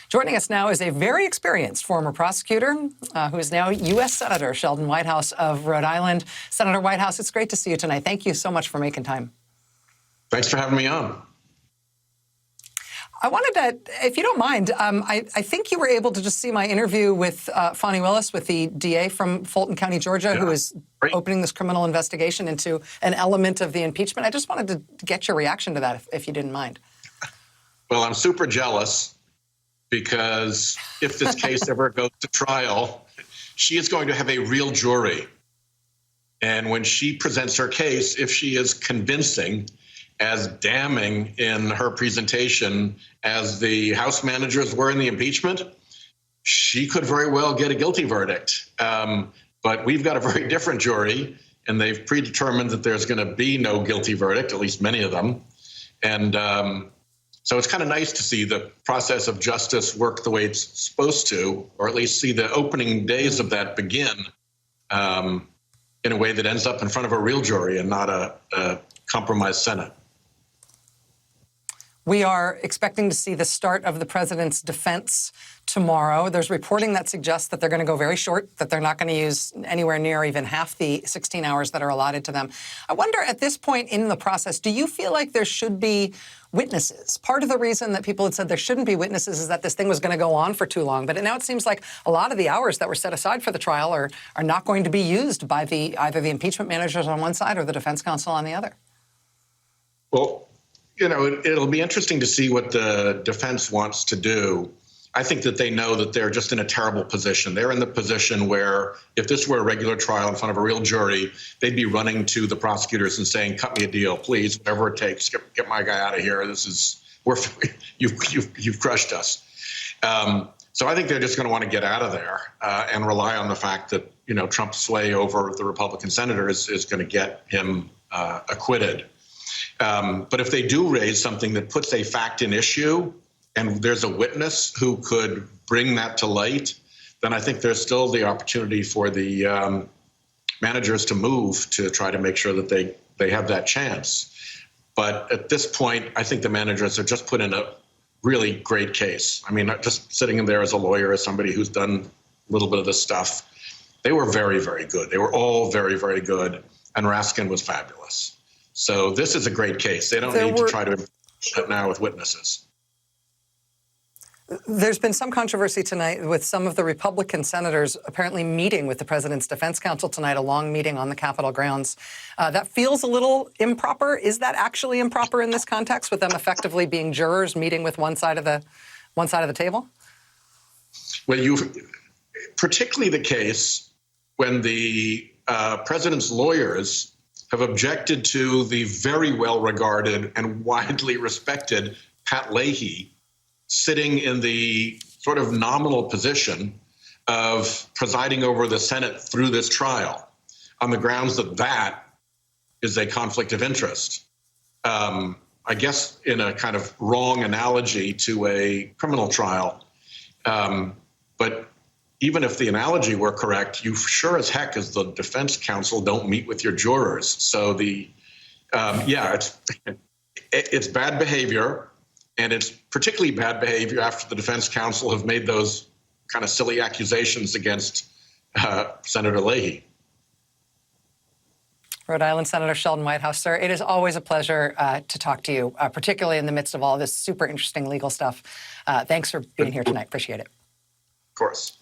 Joining us now is a very experienced former prosecutor who is now U.S. Senator Sheldon Whitehouse of Rhode Island. Senator Whitehouse, it's great to see you tonight. Thank you so much for making time. Thanks for having me on. I wanted to, if you don't mind, I think you were able to just see my interview with Fani Willis, with the DA from Fulton County, Georgia, who is opening this criminal investigation into an element of the impeachment. I just wanted to get your reaction to that, if you didn't mind. Well, I'm super jealous because if this case ever goes to trial, she is going to have a real jury. And when she presents her case, if she is convincing, as damning in her presentation as the House managers were in the impeachment, she could very well get a guilty verdict. But we've got a very different jury, and they've predetermined that there's going to be no guilty verdict, at least many of them. And so it's kind of nice to see the process of justice work the way it's supposed to, or at least see the opening days of that begin in a way that ends up in front of a real jury and not a compromised Senate. We are expecting to see the start of the president's defense tomorrow. There's reporting that suggests that they're going to go very short, that they're not going to use anywhere near even half the 16 hours that are allotted to them. I wonder, at this point in the process, do you feel like there should be witnesses? Part of the reason that people had said there shouldn't be witnesses is that this thing was going to go on for too long. But now it seems like a lot of the hours that were set aside for the trial are not going to be used by either the impeachment managers on one side or the defense counsel on the other. Well, you know, it'll be interesting to see what the defense wants to do. I think that they know that they're just in a terrible position. They're in the position where if this were a regular trial in front of a real jury, they'd be running to the prosecutors and saying, cut me a deal, please, whatever it takes, get my guy out of here. You've crushed us. So I think they're just going to want to get out of there and rely on the fact that, you know, Trump's sway over the Republican senators is going to get him acquitted. But if they do raise something that puts a fact in issue and there's a witness who could bring that to light, then I think there's still the opportunity for the managers to move to try to make sure that they have that chance. But at this point, I think the managers have just put in a really great case. I mean, just sitting in there as a lawyer, as somebody who's done a little bit of this stuff, they were very, very good. They were all very, very good. And Raskin was fabulous. So this is a great case. They don't need to try to impeach it now with witnesses. There's been some controversy tonight with some of the Republican senators apparently meeting with the president's defense counsel tonight, a long meeting on the Capitol grounds. That feels a little improper. Is that actually improper in this context, with them effectively being jurors meeting with one side of the table? Well, particularly the case when the president's lawyers have objected to the very well-regarded and widely respected Pat Leahy sitting in the sort of nominal position of presiding over the Senate through this trial on the grounds that that is a conflict of interest. I guess in a kind of wrong analogy to a criminal trial. But even if the analogy were correct, you sure as heck as the defense counsel don't meet with your jurors. So it's bad behavior, and it's particularly bad behavior after the defense counsel have made those kind of silly accusations against Senator Leahy. Rhode Island Senator Sheldon Whitehouse, sir, it is always a pleasure to talk to you, particularly in the midst of all this super interesting legal stuff. Thanks for being here tonight. Appreciate it. Of course.